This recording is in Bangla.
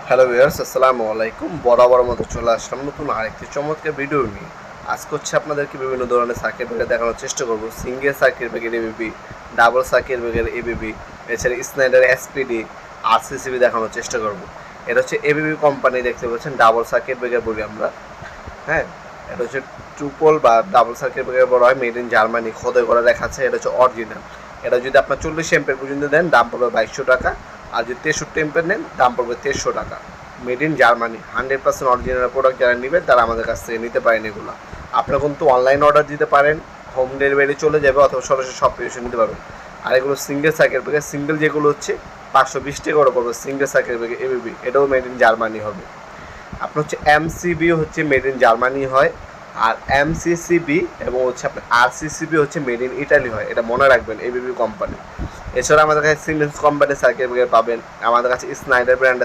হ্যালো ভিউয়ার্স, আসসালামু আলাইকুম। বরাবর মতো চলে আসলাম নতুন আরেকটি চমৎকার ভিডিও নিয়ে। আজকে হচ্ছে আপনাদেরকে বিভিন্ন ধরনের সার্কিট ব্রেকার দেখানোর চেষ্টা করব। Single circuit breaker ABB, double circuit breaker ABB, এছাড়া স্নাইডার এসপিডি, আরসিসিবি দেখানোর চেষ্টা করব। এটা হচ্ছে এবিবি কোম্পানি, দেখতে পাচ্ছেন ডাবল সার্কিট ব্রেকার বলি আমরা। হ্যাঁ, এটা হচ্ছে ট্রুপল বা ডাবল সার্কিট ব্রেকার বলা হয়। মেড ইন জার্মানি, খোদাই করা দেখাচ্ছে। এটা হচ্ছে অরিজিনাল। এটা যদি আপনার 40 এম্পিয়ার পর্যন্ত দেন দাম পড়বে 2200 টাকা, আর যদি 63 এম্পিয়ার নেন দাম পড়বে 1300 টাকা। Made in Germany, 100% original product. যারা নেবেন তারা আমাদের কাছ থেকে নিতে পারেন এগুলো। আপনারা কিন্তু অনলাইন অর্ডার দিতে পারেন, হোম ডেলিভারি চলে যাবে, অথবা সরাসরি সব কিছু নিতে পারবেন। আর এগুলো সিঙ্গেল সার্কিট ব্রেকার, সিঙ্গেল যেগুলো হচ্ছে 520 টাকা করে পড়বে সিঙ্গেল সার্কিট ব্রেকার এবিবি, এটাও মেড ইন জার্মানি হবে। আপনার হচ্ছে এমসিবি হচ্ছে মেড ইন জার্মানি হয়, আর এমসিসিবি এবং হচ্ছে আপনার আরসিসিবি হচ্ছে মেড ইন ইটালি হয়। এটা মনে রাখবেন, এবিবি কোম্পানি। এছাড়া আমাদের কাছে সিমেন্স কোম্পানির সার্কিট ব্রেকার পাবেন, আমাদের কাছে স্নাইডার ব্র্যান্ড